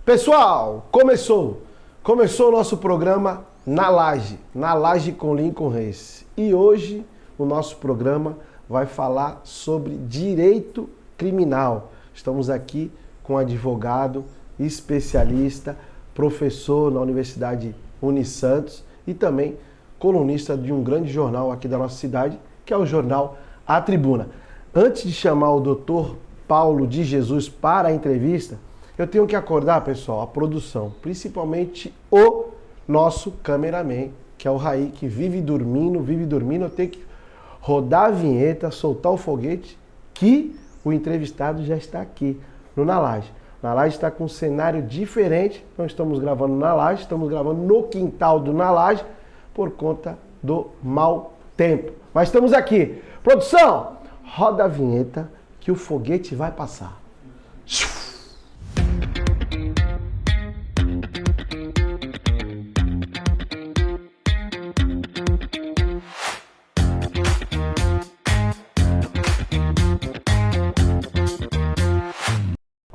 Pessoal, começou o nosso programa na Laje com Lincoln Reis. E hoje o nosso programa vai falar sobre direito criminal. Estamos aqui com um advogado, especialista, professor na Universidade Unisantos e também colunista de um grande jornal aqui da nossa cidade, que é o jornal A Tribuna. Antes de chamar o doutor Paulo de Jesus para a entrevista, eu tenho que acordar, pessoal, a produção, principalmente o nosso cameraman, que é o Raí, que vive dormindo, eu tenho que rodar a vinheta, soltar o foguete, que o entrevistado já está aqui, no Na Laje. Na Laje está com um cenário diferente, não estamos gravando na Laje, estamos gravando no quintal do Na Laje, por conta do mau tempo. Mas estamos aqui. Produção, roda a vinheta, que o foguete vai passar.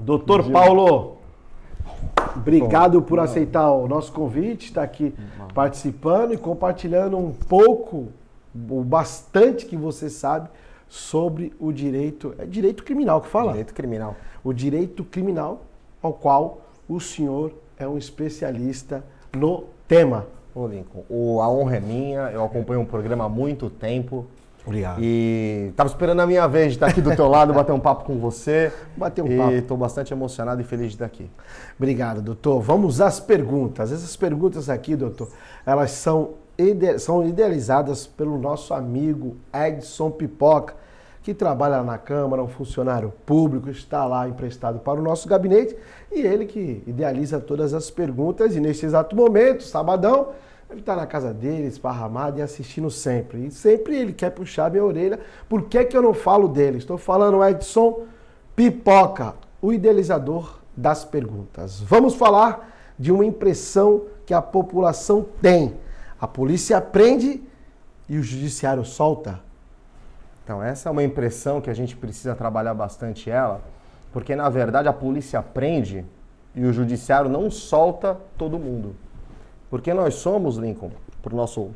Doutor Paulo, obrigado por aceitar o nosso convite, estar aqui participando e compartilhando um pouco, ou bastante que você sabe sobre o direito, é direito criminal que fala? Direito criminal. O direito criminal ao qual o senhor é um especialista no tema. Ô Lincoln, a honra é minha, eu acompanho o programa há muito tempo. Obrigado. E estava esperando a minha vez de estar aqui do teu lado, bater um papo com você. Bater um papo. E estou bastante emocionado e feliz de estar aqui. Obrigado, doutor. Vamos às perguntas. Essas perguntas aqui, doutor, elas são idealizadas pelo nosso amigo Edson Pipoca, que trabalha na Câmara, um funcionário público, está lá emprestado para o nosso gabinete, e ele que idealiza todas as perguntas, e neste exato momento, sabadão, deve estar na casa dele, esparramado e assistindo sempre. E sempre ele quer puxar minha orelha. Por que eu não falo dele? Estou falando Edson Pipoca, o idealizador das perguntas. Vamos falar de uma impressão que a população tem. A polícia prende e o judiciário solta. Então, essa é uma impressão que a gente precisa trabalhar bastante ela, porque, na verdade, a polícia prende e o judiciário não solta todo mundo. Porque nós somos, Lincoln, para o nosso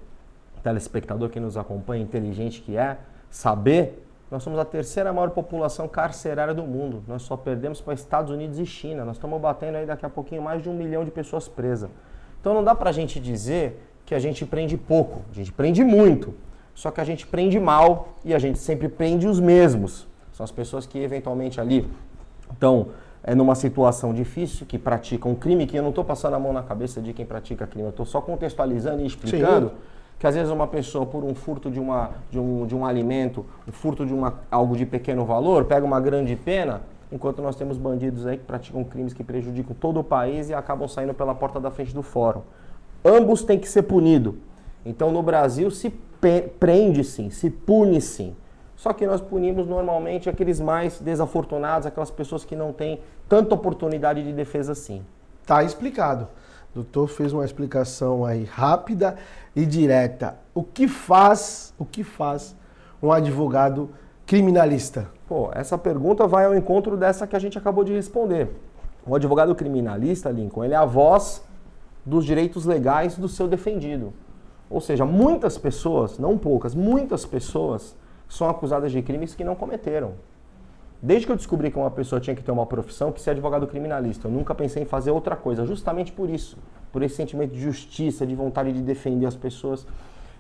telespectador que nos acompanha, inteligente que é, saber, nós somos a terceira maior população carcerária do mundo. Nós só perdemos para Estados Unidos e China. Nós estamos batendo aí daqui a pouquinho mais de 1 milhão de pessoas presas. Então não dá para a gente dizer que a gente prende pouco. A gente prende muito. Só que a gente prende mal e a gente sempre prende os mesmos. São as pessoas que eventualmente ali estão numa situação difícil, que praticam um crime, que eu não estou passando a mão na cabeça de quem pratica crime, eu estou só contextualizando e explicando. Sim. Que às vezes uma pessoa, por um furto de um alimento, um furto de algo de pequeno valor, pega uma grande pena, enquanto nós temos bandidos aí que praticam crimes que prejudicam todo o país e acabam saindo pela porta da frente do fórum. Ambos têm que ser punidos. Então no Brasil se prende sim, se pune sim. Só que nós punimos normalmente aqueles mais desafortunados, aquelas pessoas que não têm tanta oportunidade de defesa assim. Tá explicado. O doutor fez uma explicação aí rápida e direta. O que faz um advogado criminalista? Pô, essa pergunta vai ao encontro dessa que a gente acabou de responder. O advogado criminalista, Lincoln, ele é a voz dos direitos legais do seu defendido. Ou seja, muitas pessoas, não poucas, muitas pessoas são acusadas de crimes que não cometeram. Desde que eu descobri que uma pessoa tinha que ter uma profissão, que ser advogado criminalista, eu nunca pensei em fazer outra coisa, justamente por isso, por esse sentimento de justiça, de vontade de defender as pessoas.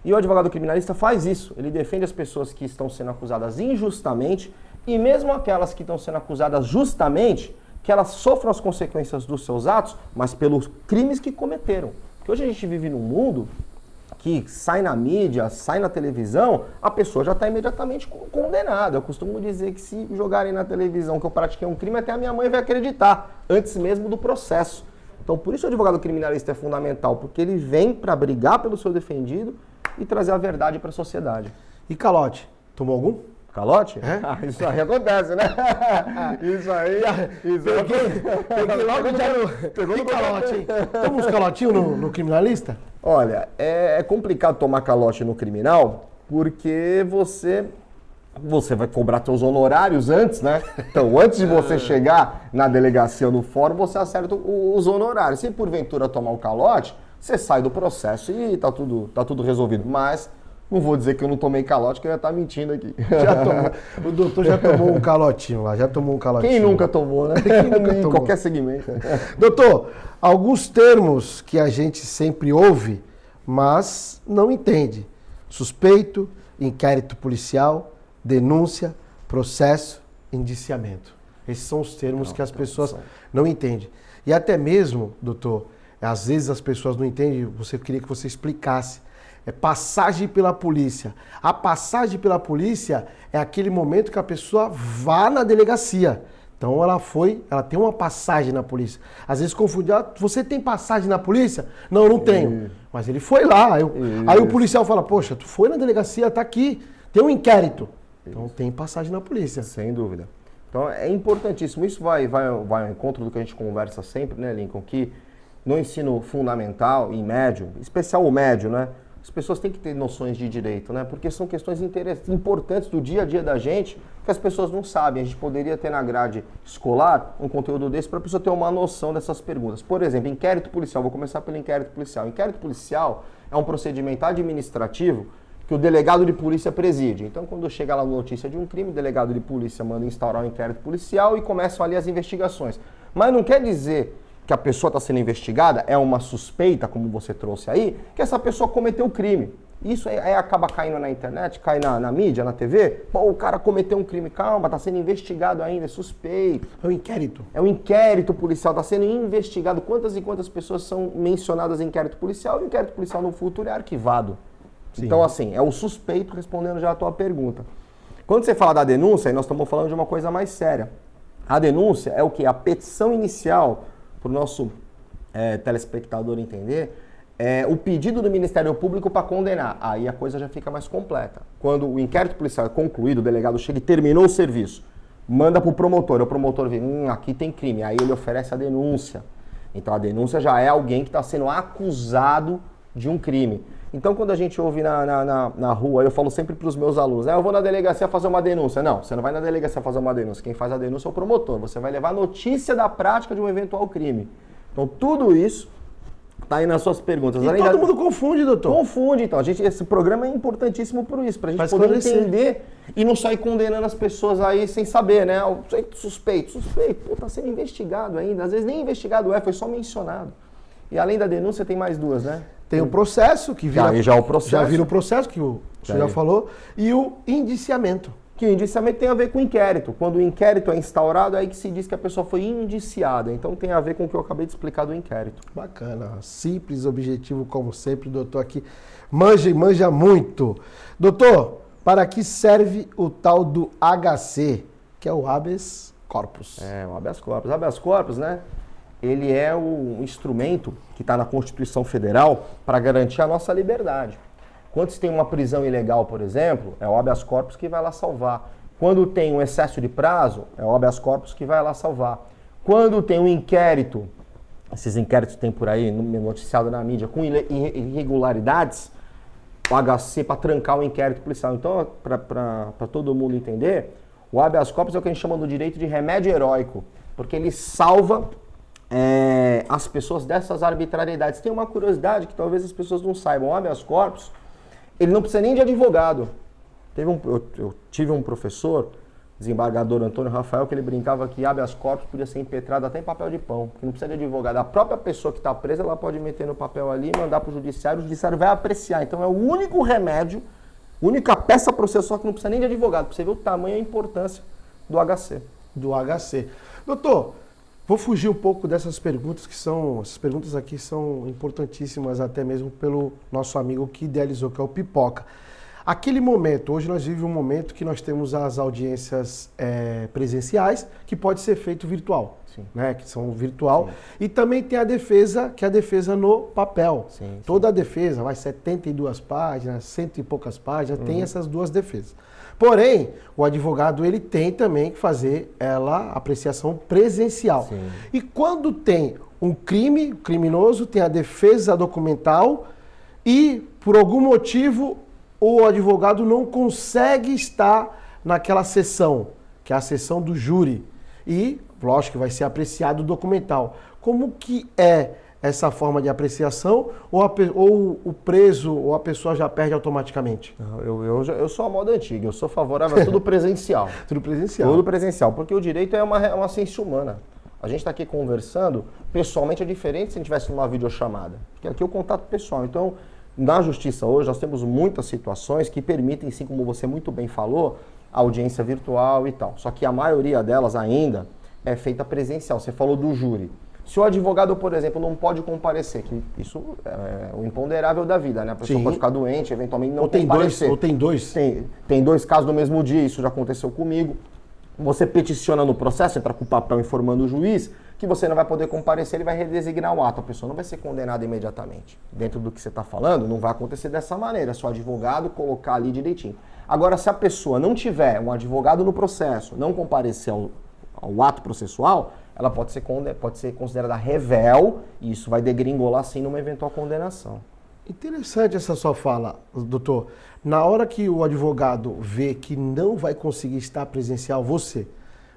E o advogado criminalista faz isso, ele defende as pessoas que estão sendo acusadas injustamente e mesmo aquelas que estão sendo acusadas justamente, que elas sofram as consequências dos seus atos, mas pelos crimes que cometeram. Porque hoje a gente vive num mundo que sai na mídia, sai na televisão, a pessoa já está imediatamente condenada. Eu costumo dizer que se jogarem na televisão que eu pratiquei um crime, até a minha mãe vai acreditar, antes mesmo do processo. Então, por isso o advogado criminalista é fundamental, porque ele vem para brigar pelo seu defendido e trazer a verdade para a sociedade. E calote? Tomou algum? Calote? É? Isso aí acontece, né? Isso aí. Peguei logo já no calote, hein? Toma uns calotinhos no criminalista? Olha, é complicado tomar calote no criminal porque você você vai cobrar seus honorários antes, né? Então, antes de você chegar na delegacia ou no fórum, você acerta os honorários. Se porventura tomar o calote, você sai do processo e tá tudo resolvido. Mas não vou dizer que eu não tomei calote, que eu ia estar mentindo aqui. O doutor já tomou um calotinho lá, já tomou um calotinho. Quem nunca tomou, né? Quem nunca tomou? Qualquer segmento. Doutor, alguns termos que a gente sempre ouve, mas não entende. Suspeito, inquérito policial, denúncia, processo, indiciamento. Esses são os termos que as pessoas não entendem. E até mesmo, doutor, às vezes as pessoas não entendem, você queria que você explicasse. É passagem pela polícia. A passagem pela polícia é aquele momento que a pessoa vá na delegacia. Então ela tem uma passagem na polícia. Às vezes confunde, você tem passagem na polícia? Não, não tenho. Mas ele foi lá. Aí o policial fala, poxa, tu foi na delegacia, tá aqui, tem um inquérito. Então tem passagem na polícia. Sem dúvida. Então é importantíssimo. Isso vai ao encontro do que a gente conversa sempre, né, Lincoln? Que no ensino fundamental e médio, especial o médio, né? As pessoas têm que ter noções de direito, né? Porque são questões importantes do dia a dia da gente que as pessoas não sabem. A gente poderia ter na grade escolar um conteúdo desse para a pessoa ter uma noção dessas perguntas. Por exemplo, inquérito policial. Vou começar pelo inquérito policial. Inquérito policial é um procedimento administrativo que o delegado de polícia preside. Então, quando chega lá a notícia de um crime, o delegado de polícia manda instaurar um inquérito policial e começam ali as investigações. Mas não quer dizer que a pessoa está sendo investigada, é uma suspeita, como você trouxe aí, que essa pessoa cometeu um crime. Isso aí acaba caindo na internet, cai na mídia, na TV. Pô, o cara cometeu um crime. Calma, está sendo investigado ainda, é suspeito. É um inquérito. É um inquérito policial, está sendo investigado. Quantas e quantas pessoas são mencionadas em inquérito policial e o inquérito policial no futuro é arquivado. Sim. Então, assim, é o suspeito respondendo já a tua pergunta. Quando você fala da denúncia, aí nós estamos falando de uma coisa mais séria. A denúncia é o quê? A petição inicial, para o nosso telespectador entender, é o pedido do Ministério Público para condenar. Aí a coisa já fica mais completa. Quando o inquérito policial é concluído, o delegado chega e terminou o serviço, manda para o promotor vê, aqui tem crime, aí ele oferece a denúncia. Então a denúncia já é alguém que está sendo acusado de um crime. Então quando a gente ouve na rua, eu falo sempre para os meus alunos, eu vou na delegacia fazer uma denúncia. Não, você não vai na delegacia fazer uma denúncia. Quem faz a denúncia é o promotor. Você vai levar notícia da prática de um eventual crime. Então tudo isso está aí nas suas perguntas. E todo mundo confunde, doutor. Confunde, então. Esse programa é importantíssimo por isso, para a gente poder entender e não sair condenando as pessoas aí sem saber, né? Suspeito, pô, tá sendo investigado ainda. Às vezes nem investigado foi só mencionado. E além da denúncia tem mais duas, né? Tem o processo, que vira, já vira o processo, que o senhor já falou, e o indiciamento. Que o indiciamento tem a ver com o inquérito. Quando o inquérito é instaurado, é aí que se diz que a pessoa foi indiciada. Então tem a ver com o que eu acabei de explicar do inquérito. Bacana, simples, objetivo como sempre, o doutor aqui manja e manja muito. Doutor, para que serve o tal do HC, que é o habeas corpus? O habeas corpus. Habeas corpus, né? Ele é o instrumento que está na Constituição Federal para garantir a nossa liberdade. Quando se tem uma prisão ilegal, por exemplo, é o habeas corpus que vai lá salvar. Quando tem um excesso de prazo, é o habeas corpus que vai lá salvar. Quando tem um inquérito, esses inquéritos tem por aí, noticiado na mídia, com irregularidades, o HC para trancar o inquérito policial. Então, para todo mundo entender, o habeas corpus é o que a gente chama do direito de remédio heróico, porque ele salva as pessoas dessas arbitrariedades. Tem uma curiosidade que talvez as pessoas não saibam. O habeas corpus, ele não precisa nem de advogado. Eu tive um professor, desembargador Antônio Rafael, que ele brincava que habeas corpus podia ser impetrado até em papel de pão, que não precisa de advogado. A própria pessoa que está presa, ela pode meter no papel ali e mandar para o judiciário vai apreciar. Então é o único remédio, única peça processual que não precisa nem de advogado, para você ver o tamanho e a importância do HC. Do HC. Doutor, vou fugir um pouco dessas perguntas essas perguntas aqui são importantíssimas até mesmo pelo nosso amigo que idealizou, que é o Pipoca. Aquele momento, hoje nós vivemos um momento que nós temos as audiências presenciais, que pode ser feito virtual, né? Que são virtual. Sim. E também tem a defesa, que é a defesa no papel. Sim. Toda a defesa, 72 páginas, 100 e poucas páginas, tem essas duas defesas. Porém, o advogado ele tem também que fazer a apreciação presencial. Sim. E quando tem um crime, o criminoso tem a defesa documental e, por algum motivo, o advogado não consegue estar naquela sessão, que é a sessão do júri, e, lógico, que vai ser apreciado o documental. Como que é essa forma de apreciação, ou o preso ou a pessoa já perde automaticamente? Eu sou a moda antiga, eu sou favorável a tudo presencial. Tudo presencial. Tudo presencial, porque o direito é uma ciência humana. A gente está aqui conversando, pessoalmente é diferente se a gente estivesse numa videochamada, porque aqui é o contato pessoal. Então, na justiça hoje, nós temos muitas situações que permitem, sim, como você muito bem falou, a audiência virtual e tal. Só que a maioria delas ainda é feita presencial. Você falou do júri. Se o advogado, por exemplo, não pode comparecer, que isso é o imponderável da vida, né? A pessoa pode ficar doente, eventualmente não comparecer. Ou tem dois? Tem dois casos no mesmo dia, isso já aconteceu comigo. Você peticiona no processo, entra com o papel informando o juiz que você não vai poder comparecer, ele vai redesignar o ato. A pessoa não vai ser condenada imediatamente. Dentro do que você está falando, não vai acontecer dessa maneira. Se o advogado colocar ali direitinho. Agora, se a pessoa não tiver um advogado no processo, não comparecer ao ato processual, ela pode ser considerada rével e isso vai degringolar sim numa eventual condenação. Interessante essa sua fala, doutor. Na hora que o advogado vê que não vai conseguir estar presencial, você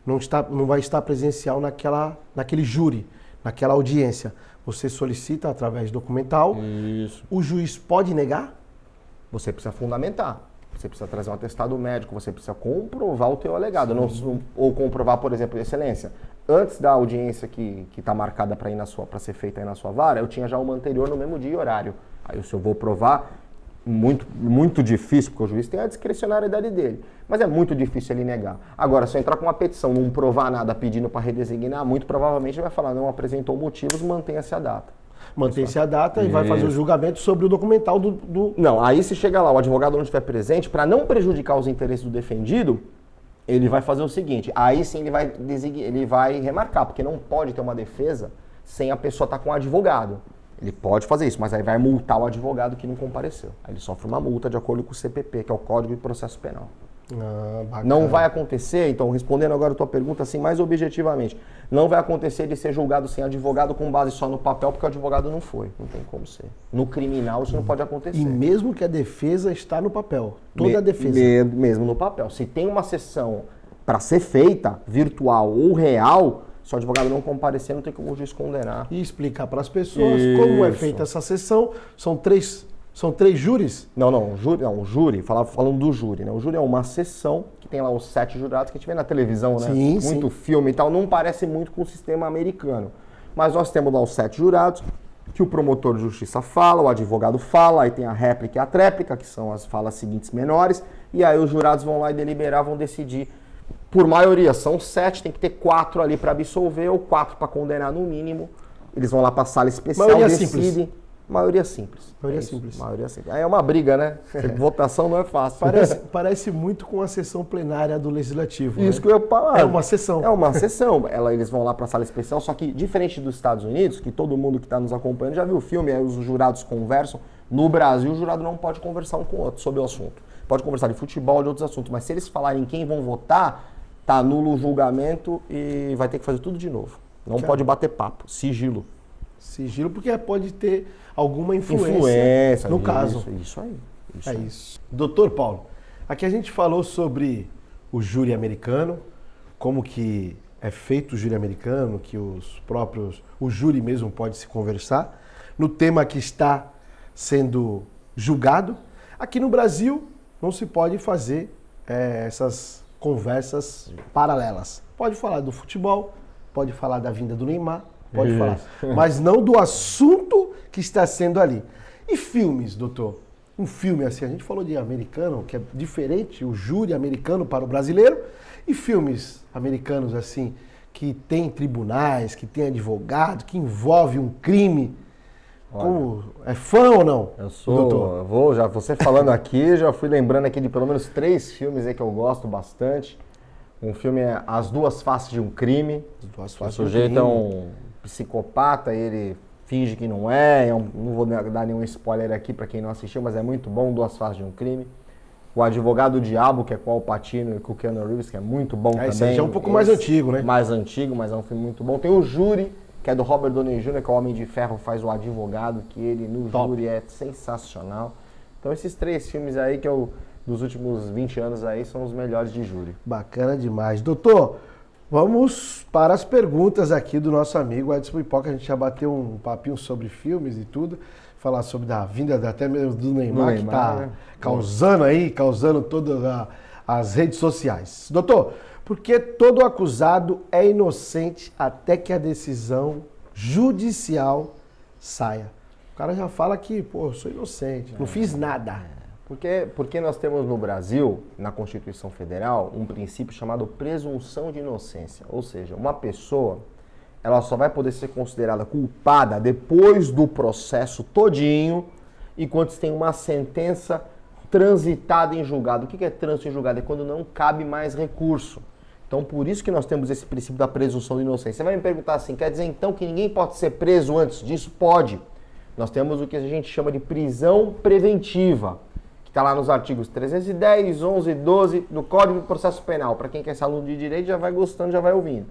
não vai estar presencial naquele júri, naquela audiência, você solicita através documental. Isso. O juiz pode negar? Você precisa fundamentar. Você precisa trazer um atestado médico, você precisa comprovar o teu alegado. Ou comprovar, por exemplo, excelência. Antes da audiência que está marcada para ser feita aí na sua vara, eu tinha já uma anterior no mesmo dia e horário. Aí se eu vou provar, muito difícil, porque o juiz tem a discricionariedade dele. Mas é muito difícil ele negar. Agora, se eu entrar com uma petição, não provar nada, pedindo para redesignar, muito provavelmente ele vai falar, não apresentou motivos, mantenha-se a data. Mantém-se a data e vai fazer o julgamento sobre o documental do... Não, aí se chega lá, o advogado não estiver presente, para não prejudicar os interesses do defendido, ele vai fazer o seguinte, aí sim ele vai remarcar, porque não pode ter uma defesa sem a pessoa estar com um advogado. Ele pode fazer isso, mas aí vai multar o advogado que não compareceu. Aí ele sofre uma multa de acordo com o CPP, que é o Código de Processo Penal. Não vai acontecer, então respondendo agora a tua pergunta assim mais objetivamente, não vai acontecer de ser julgado sem advogado com base só no papel, porque o advogado não foi, não tem como ser. No criminal isso não pode acontecer. E mesmo que a defesa está no papel, toda a defesa. Mesmo no papel. Se tem uma sessão para ser feita, virtual ou real, se o advogado não comparecer, não tem como o juiz condenar. E explicar para as pessoas como é feita essa sessão. São três júris? O júri, falando do júri, né? O júri é uma sessão que tem lá os 7 jurados que a gente vê na televisão, né? Muito filme e tal, não parece muito com o sistema americano. Mas nós temos lá os 7 jurados, que o promotor de justiça fala, o advogado fala, aí tem a réplica e a tréplica, que são as falas seguintes menores, e aí os jurados vão lá e deliberar, vão decidir. Por maioria, são 7, tem que ter 4 ali para absolver ou 4 para condenar no mínimo. Eles vão lá para a sala especial, decidem. Maioria simples. Maioria simples. Maioria simples. Aí é uma briga, né? Votação não é fácil. Parece muito com a sessão plenária do Legislativo. Isso, né? que eu ia falar. É uma sessão. É uma sessão. Eles vão lá para a sala especial, só que diferente dos Estados Unidos, que todo mundo que está nos acompanhando já viu o filme, aí os jurados conversam. No Brasil, o jurado não pode conversar um com o outro sobre o assunto. Pode conversar de futebol, de outros assuntos, mas se eles falarem quem vão votar, tá nulo o julgamento e vai ter que fazer tudo de novo. Não pode bater papo. Sigilo. Sigilo, porque pode ter alguma influência no caso. Isso aí. Isso. Doutor Paulo, aqui a gente falou sobre o júri americano, como que é feito o júri americano, que o júri mesmo pode se conversar, no tema que está sendo julgado. Aqui no Brasil não se pode fazer essas conversas paralelas. Pode falar do futebol, pode falar da vinda do Neymar, pode falar, mas não do assunto que está sendo ali. E filmes, doutor? Um filme assim, a gente falou de americano, que é diferente, o júri americano para o brasileiro, e filmes americanos assim, que tem tribunais, que tem advogado, que envolve um crime. Como, é fã ou não? Eu sou, doutor? Você falando aqui, já fui lembrando aqui de pelo menos 3 filmes aí que eu gosto bastante. Um filme é As Duas Faces de um Crime. O sujeito é um psicopata e ele finge que não é. Não vou dar nenhum spoiler aqui para quem não assistiu, mas é muito bom, Duas Faces de um Crime. O Advogado do Diabo, que é com o Al Pacino e com o Keanu Reeves, que é muito bom também. Esse já é um pouco mais antigo, né? Mais antigo, mas é um filme muito bom. Tem o Júri, que é do Robert Downey Jr., que é o Homem de Ferro, faz o advogado, que ele no júri é sensacional. Então esses 3 filmes aí que eu dos últimos 20 anos aí são os melhores de júri. Bacana demais. Doutor, vamos para as perguntas aqui do nosso amigo Edson Pipoca. A gente já bateu um papinho sobre filmes e tudo. Falar sobre a vinda até mesmo do Neymar, que está né? causando todas as redes sociais. Doutor, porque todo acusado é inocente até que a decisão judicial saia. O cara já fala que, pô, eu sou inocente, não fiz nada. Porque nós temos no Brasil, na Constituição Federal, um princípio chamado presunção de inocência. Ou seja, uma pessoa, ela só vai poder ser considerada culpada depois do processo todinho e quando tem uma sentença transitada em julgado. O que é trânsito em julgado? É quando não cabe mais recurso. Então, por isso que nós temos esse princípio da presunção de inocência. Você vai me perguntar assim, quer dizer então que ninguém pode ser preso antes disso? Pode. Nós temos o que a gente chama de prisão preventiva, que está lá nos artigos 310, 11 e 12 do Código de Processo Penal. Para quem quer ser aluno de direito, já vai gostando, já vai ouvindo.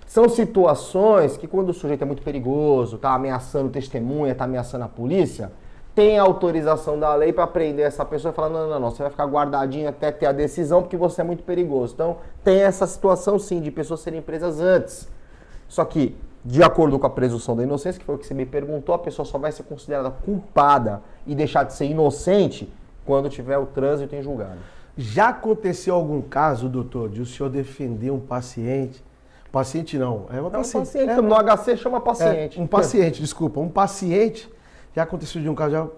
São situações que quando o sujeito é muito perigoso, está ameaçando testemunha, está ameaçando a polícia, tem autorização da lei para prender essa pessoa e falar, não, você vai ficar guardadinho até ter a decisão porque você é muito perigoso. Então, tem essa situação sim de pessoas serem presas antes. Só que, de acordo com a presunção da inocência, que foi o que você me perguntou, a pessoa só vai ser considerada culpada e deixar de ser inocente quando tiver o trânsito em julgado. Já aconteceu algum caso, doutor, de o senhor defender um paciente? Paciente não, é uma paciente. No HC chama paciente. Um paciente, desculpa, um paciente. Já aconteceu de um caso,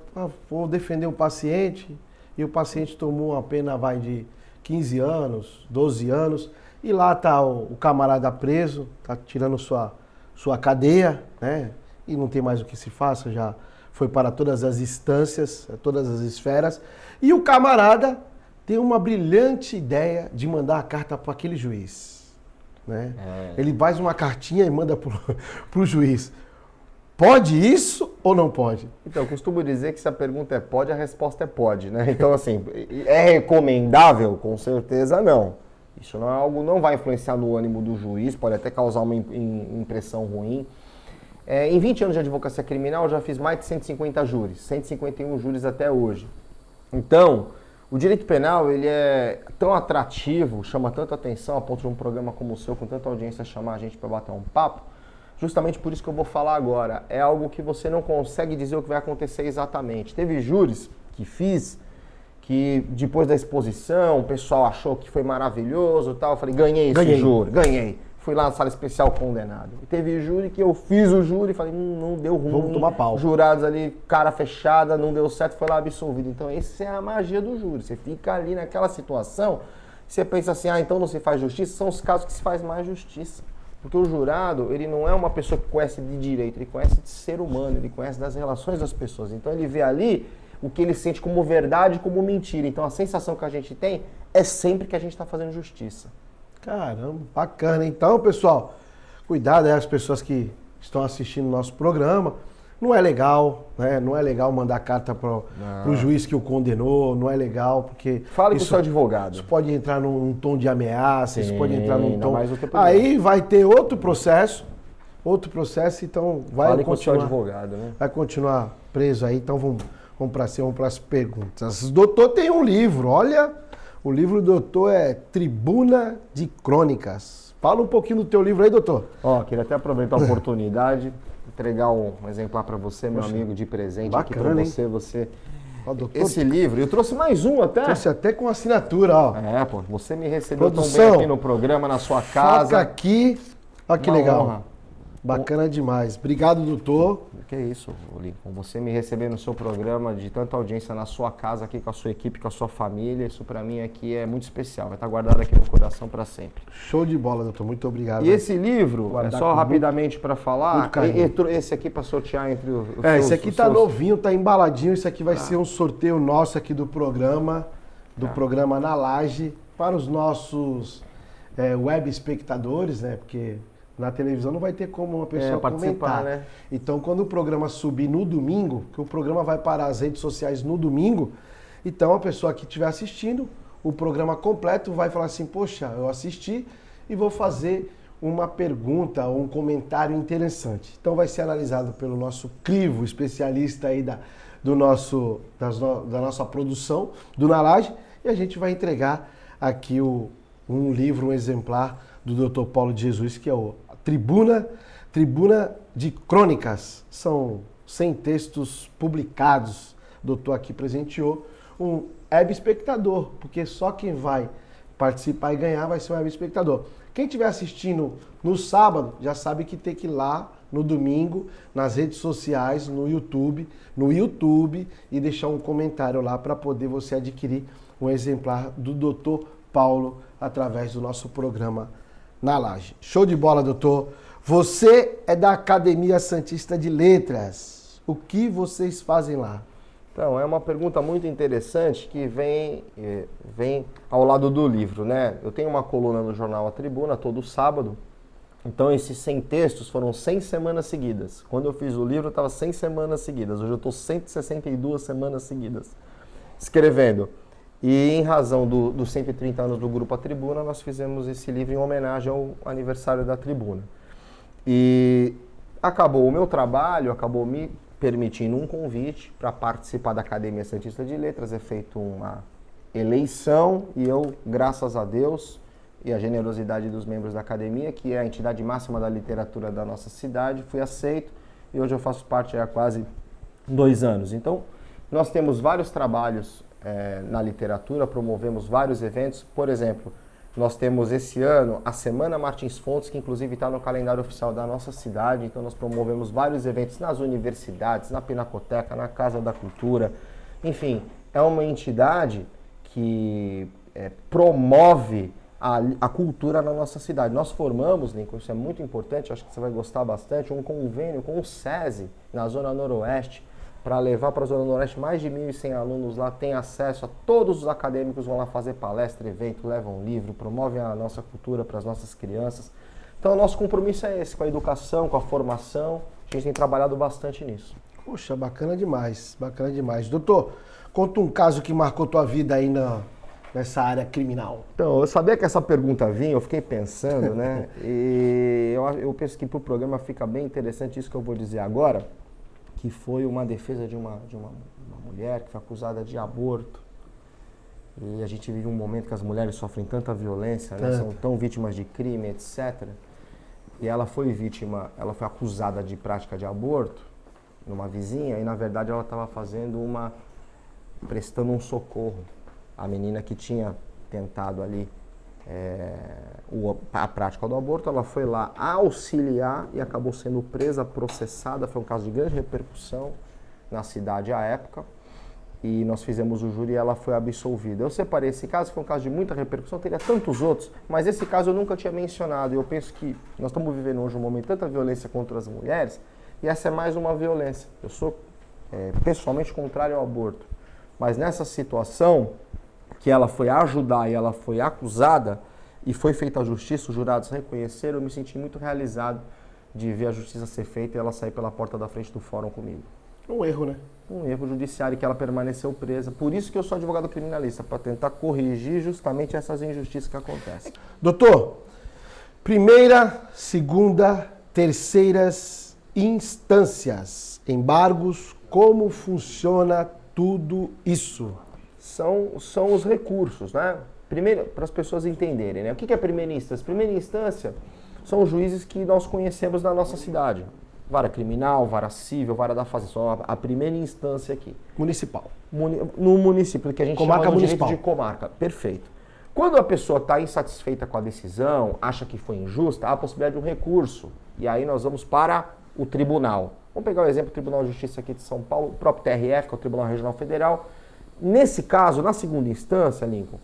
vou defender um paciente e o paciente tomou uma pena de 15 anos, 12 anos e lá está o camarada preso, está tirando sua cadeia, né? E não tem mais o que se faça, já foi para todas as instâncias, todas as esferas. E o camarada tem uma brilhante ideia de mandar a carta para aquele juiz, né? Ele faz uma cartinha e manda para o juiz. Pode isso ou não pode? Então, eu costumo dizer que se a pergunta é pode, a resposta é pode, né? Então, assim, é recomendável? Com certeza não. Isso não é algo, não vai influenciar no ânimo do juiz, pode até causar uma impressão ruim. Em 20 anos de advocacia criminal, eu já fiz mais de 150 júris, 151 júris até hoje. Então, o direito penal, ele é tão atrativo, chama tanta atenção, a ponto de um programa como o seu, com tanta audiência, chamar a gente para bater um papo. Justamente por isso que eu vou falar agora. É algo que você não consegue dizer o que vai acontecer exatamente. Teve júris que fiz, que depois da exposição, o pessoal achou que foi maravilhoso e tal. Eu falei, ganhei esse júri, ganhei. Fui lá na sala especial condenado. E teve júri que eu fiz o júri e falei, não deu ruim. Vamos tomar pau. Jurados ali, cara fechada, não deu certo, foi lá absolvido. Então, essa é a magia do júri. Você fica ali naquela situação, você pensa assim, então não se faz justiça. São os casos que se faz mais justiça. Porque o jurado, ele não é uma pessoa que conhece de direito, ele conhece de ser humano, ele conhece das relações das pessoas. Então ele vê ali o que ele sente como verdade e como mentira. Então a sensação que a gente tem é sempre que a gente está fazendo justiça. Caramba, bacana. Então, pessoal, cuidado as pessoas que estão assistindo o nosso programa. Não é legal, né? Não é legal mandar carta para o juiz que o condenou, não é legal, porque... Fale com o seu advogado. Isso pode entrar num tom de ameaça, isso pode entrar num tom... Aí vai ter outro processo, então vai Fale com o seu advogado, né? Vai continuar preso aí, então vamos para as perguntas. O doutor tem um livro, olha, o livro do doutor é Tribuna de Crônicas. Fala um pouquinho do teu livro aí, doutor. Queria até aproveitar a oportunidade... entregar um exemplar para você, meu amigo, de presente. Bacana, aqui para você. Hein? Esse livro, eu trouxe mais um até. Trouxe até com assinatura, ó. Você me recebeu Produção, tão bem aqui no programa, na sua casa. Foca aqui. Olha que legal. Honra. Bacana demais. Obrigado, doutor. Que isso, Lincoln. Você me receber no seu programa, de tanta audiência na sua casa, aqui com a sua equipe, com a sua família, isso para mim aqui é muito especial. Vai estar guardado aqui no coração para sempre. Show de bola, doutor. Muito obrigado. E esse livro, só rapidamente para falar, esse aqui para sortear entre os esse aqui tá novinho, tá embaladinho. Isso aqui vai ser um sorteio nosso aqui do programa Na Laje, para os nossos web espectadores, né? Porque... na televisão não vai ter como uma pessoa comentar. Né? Então, quando o programa subir no domingo, que o programa vai para as redes sociais no domingo, então a pessoa que estiver assistindo, o programa completo vai falar assim, poxa, eu assisti e vou fazer uma pergunta ou um comentário interessante. Então vai ser analisado pelo nosso crivo, especialista aí da nossa produção, do Na Laje, e a gente vai entregar aqui um livro, um exemplar do Dr. Paulo de Jesus, que é o Tribuna de Crônicas. São 100 textos publicados. O doutor aqui presenteou um web espectador, porque só quem vai participar e ganhar vai ser um web espectador. Quem estiver assistindo no sábado já sabe que tem que ir lá no domingo, nas redes sociais, no YouTube e deixar um comentário lá para poder você adquirir um exemplar do Dr. Paulo através do nosso programa Na Laje. Show de bola, doutor. Você é da Academia Santista de Letras. O que vocês fazem lá? Então, é uma pergunta muito interessante que vem ao lado do livro, né? Eu tenho uma coluna no jornal A Tribuna todo sábado. Então, esses 100 textos foram 100 semanas seguidas. Quando eu fiz o livro, eu estava 100 semanas seguidas. Hoje eu estou 162 semanas seguidas escrevendo. E em razão dos 130 anos do Grupo A Tribuna, nós fizemos esse livro em homenagem ao aniversário da Tribuna. E acabou o meu trabalho, acabou me permitindo um convite para participar da Academia Santista de Letras. É feita uma eleição e eu, graças a Deus e a generosidade dos membros da academia, que é a entidade máxima da literatura da nossa cidade, fui aceito e hoje eu faço parte há quase 2 anos. Então, nós temos vários trabalhos na literatura, promovemos vários eventos. Por exemplo, nós temos esse ano a Semana Martins Fontes, que inclusive está no calendário oficial da nossa cidade. Então, nós promovemos vários eventos nas universidades, na Pinacoteca, na Casa da Cultura. Enfim, é uma entidade que promove a cultura na nossa cidade. Nós formamos, Lincoln, isso é muito importante, acho que você vai gostar bastante, um convênio com o SESI, na Zona Noroeste, para levar para a Zona Noroeste mais de 1.100 alunos lá, tem acesso a todos os acadêmicos, vão lá fazer palestra, evento, levam livro, promovem a nossa cultura para as nossas crianças. Então, o nosso compromisso é esse, com a educação, com a formação, a gente tem trabalhado bastante nisso. Poxa, bacana demais, bacana demais. Doutor, conta um caso que marcou tua vida aí nessa área criminal. Então, eu sabia que essa pergunta vinha, eu fiquei pensando, né? E eu penso que para o programa fica bem interessante isso que eu vou dizer agora, que foi uma defesa de uma mulher que foi acusada de aborto. E a gente vive um momento que as mulheres sofrem tanta violência, né? São tão vítimas de crime, etc. E ela foi acusada de prática de aborto numa vizinha e, na verdade, ela estava prestando um socorro. A menina que tinha tentado ali a prática do aborto, ela foi lá auxiliar e acabou sendo presa, processada. Foi um caso de grande repercussão na cidade à época e nós fizemos o júri e ela foi absolvida. Eu separei esse caso, foi um caso de muita repercussão, teria tantos outros, mas esse caso eu nunca tinha mencionado. E eu penso que nós estamos vivendo hoje um momento de tanta violência contra as mulheres e essa é mais uma violência. Eu sou pessoalmente contrário ao aborto, mas nessa situação que ela foi ajudar e ela foi acusada e foi feita a justiça, os jurados reconheceram, eu me senti muito realizado de ver a justiça ser feita e ela sair pela porta da frente do fórum comigo. Um erro, né? Um erro judiciário que ela permaneceu presa. Por isso que eu sou advogado criminalista, para tentar corrigir justamente essas injustiças que acontecem. Doutor, primeira, segunda, terceiras instâncias, embargos, como funciona tudo isso? São os recursos, né? Primeiro, para as pessoas entenderem, né? O que é primeira instância? Primeira instância são os juízes que nós conhecemos na nossa cidade. Vara criminal, vara civil, vara da fazenda. São a primeira instância aqui. Municipal. No município, que a gente comarca chama de municipal. direito de comarca. Perfeito. Quando a pessoa está insatisfeita com a decisão, acha que foi injusta, há a possibilidade de um recurso. E aí nós vamos para o tribunal. Vamos pegar o exemplo do Tribunal de Justiça aqui de São Paulo, o próprio TRF, que é o Tribunal Regional Federal. Nesse caso, na segunda instância, Lincoln,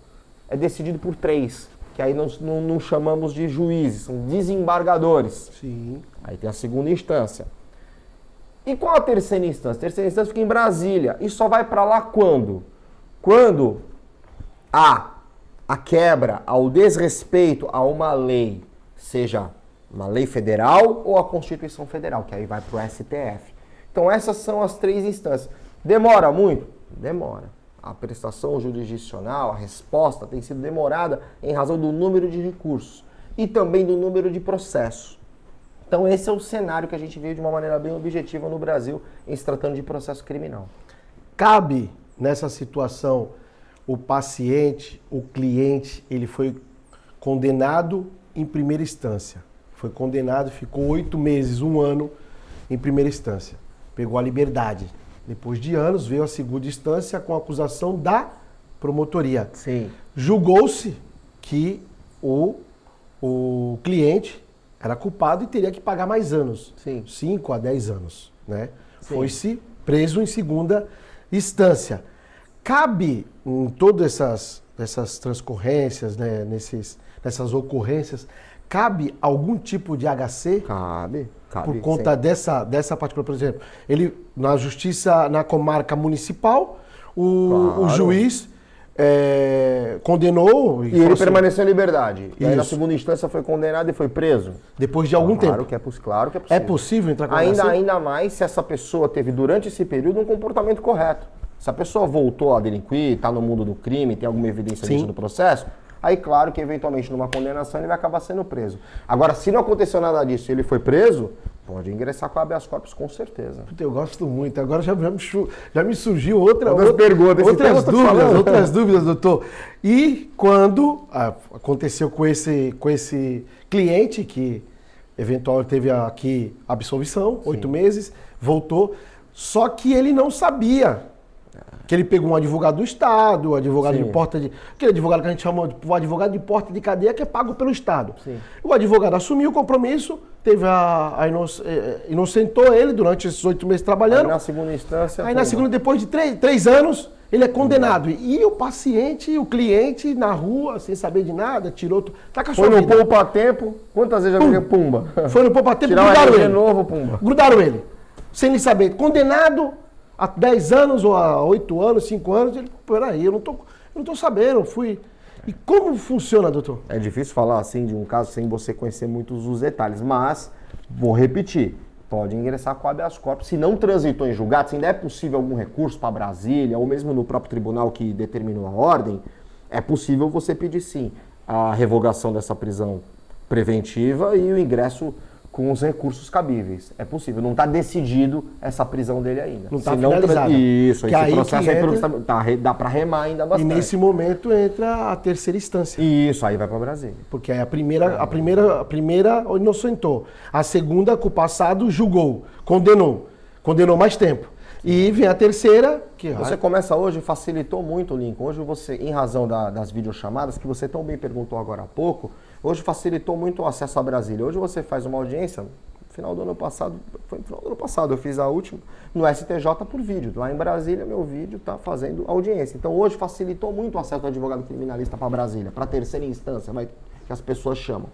é decidido por 3, que aí nós não chamamos de juízes, são desembargadores. Sim. Aí tem a segunda instância. E qual a terceira instância? A terceira instância fica em Brasília. E só vai para lá quando? Quando há a quebra, ao desrespeito a uma lei, seja uma lei federal ou a Constituição Federal, que aí vai para o STF. Então essas são as 3 instâncias. Demora muito? Demora. A prestação jurisdicional, a resposta tem sido demorada em razão do número de recursos e também do número de processos. Então esse é o cenário que a gente vê de uma maneira bem objetiva no Brasil em se tratando de processo criminal. Cabe nessa situação o paciente, o cliente, ele foi condenado em primeira instância. Foi condenado, ficou 8 meses, 1 ano em primeira instância. Pegou a liberdade. Depois de anos, veio a segunda instância com a acusação da promotoria. Sim. Julgou-se que o cliente era culpado e teria que pagar mais anos. Sim. 5 a 10 anos. Né? Sim. Foi-se preso em segunda instância. Cabe em todas essas transcorrências, né, nessas ocorrências, cabe algum tipo de HC? Cabe. Por conta dessa particular, por exemplo, ele na justiça, na comarca municipal, o juiz condenou... E ele permaneceu em liberdade. E aí na Isso. segunda instância foi condenado e foi preso. Depois de algum tempo. Claro que é possível. É possível entrar com HC? Ainda mais se essa pessoa teve durante esse período um comportamento correto. Se a pessoa voltou a delinquir, está no mundo do crime, tem alguma evidência disso no processo, aí claro que eventualmente numa condenação ele vai acabar sendo preso. Agora, se não aconteceu nada disso e ele foi preso, pode ingressar com habeas corpus com certeza. Puta, eu gosto muito. Agora já me surgiu outras dúvidas, doutor. E quando aconteceu com esse cliente que eventualmente teve aqui absolvição, 8 meses, voltou, só que ele não sabia que ele pegou um advogado do Estado, advogado de porta de... Aquele advogado que a gente chama de advogado de porta de cadeia, que é pago pelo Estado. Sim. O advogado assumiu o compromisso, inocentou ele durante esses 8 meses trabalhando. Aí na segunda instância... Aí na segunda, depois de 3 anos, ele é condenado. E o paciente, o cliente, na rua, sem saber de nada, tirou... Tá com a sua Foi no vida. poupa-tempo, quantas vezes já veio pumba? Foi no poupa-tempo, grudaram ele. De novo, pumba. Grudaram ele, sem ele saber. Condenado... Há 10 anos ou há 8 anos, 5 anos, ele, peraí, eu não tô sabendo, eu fui... E como funciona, doutor? É difícil falar assim de um caso sem você conhecer muitos os detalhes, mas, vou repetir, pode ingressar com habeas corpus. Se não transitou em julgado, se ainda é possível algum recurso para Brasília, ou mesmo no próprio tribunal que determinou a ordem, é possível você pedir sim a revogação dessa prisão preventiva e o ingresso com os recursos cabíveis. É possível. Não está decidido essa prisão dele ainda. Não está finalizada. Isso, que esse aí processo que entra... dá para remar ainda bastante. E nesse momento entra a terceira instância. Isso, aí vai para Brasília. Porque aí a primeira inocentou. A segunda, com o passado, julgou, condenou mais tempo. E vem a terceira, que... Você começa hoje, facilitou muito, Lincoln. Hoje você, em razão das videochamadas, que você tão bem perguntou agora há pouco, hoje facilitou muito o acesso a Brasília. Hoje você faz uma audiência, no final do ano passado, eu fiz a última, no STJ por vídeo. Lá em Brasília, meu vídeo está fazendo audiência. Então hoje facilitou muito o acesso do advogado criminalista para Brasília, para a terceira instância, que as pessoas chamam.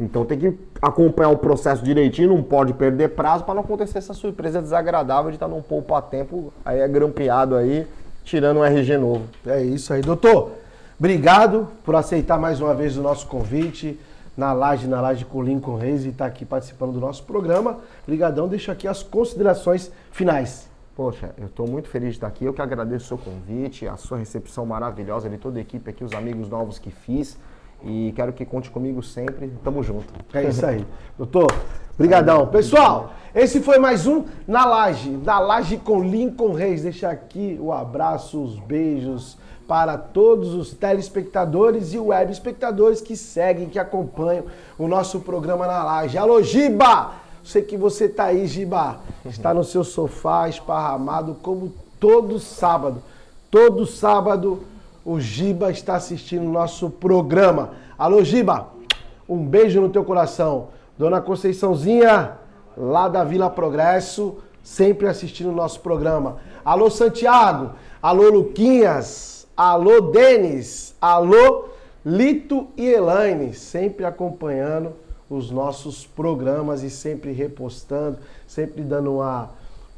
Então tem que acompanhar o processo direitinho, não pode perder prazo para não acontecer essa surpresa desagradável de estar num poupa-tempo, aí é grampeado aí, tirando um RG novo. É isso aí, doutor. Obrigado por aceitar mais uma vez o nosso convite na Laje com Lincoln Reis e estar aqui participando do nosso programa. Obrigadão, deixo aqui as considerações finais. Poxa, eu estou muito feliz de estar aqui, eu que agradeço o seu convite, a sua recepção maravilhosa de toda a equipe aqui, os amigos novos que fiz. E quero que conte comigo sempre. Tamo junto. É isso aí. Doutor, brigadão. Pessoal, esse foi mais um Na Laje com Lincoln Reis. Deixa aqui o abraço, os beijos para todos os telespectadores e web espectadores que seguem, que acompanham o nosso programa Na Laje. Alô, Giba! Sei que você tá aí, Giba. Está no seu sofá, esparramado, como todo sábado. Todo sábado o Giba está assistindo o nosso programa. Alô, Giba, um beijo no teu coração. Dona Conceiçãozinha, lá da Vila Progresso, sempre assistindo o nosso programa. Alô, Santiago. Alô, Luquinhas. Alô, Denis. Alô, Lito e Elaine, sempre acompanhando os nossos programas e sempre repostando, sempre dando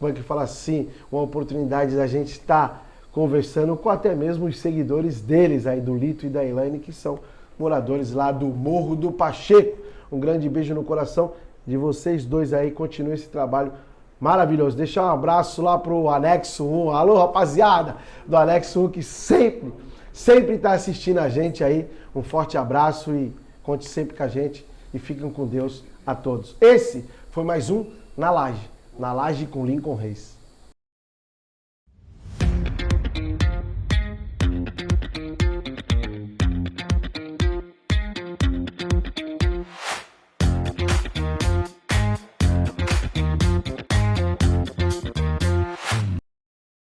como é que fala assim, uma oportunidade da gente estar conversando com até mesmo os seguidores deles aí, do Lito e da Elaine, que são moradores lá do Morro do Pacheco. Um grande beijo no coração de vocês dois aí, continue esse trabalho maravilhoso. Deixar um abraço lá pro Anexo 1. Alô, rapaziada do Anexo 1, que sempre está assistindo a gente aí. Um forte abraço e conte sempre com a gente e fiquem com Deus a todos. Esse foi mais um Na Laje com Lincoln Reis.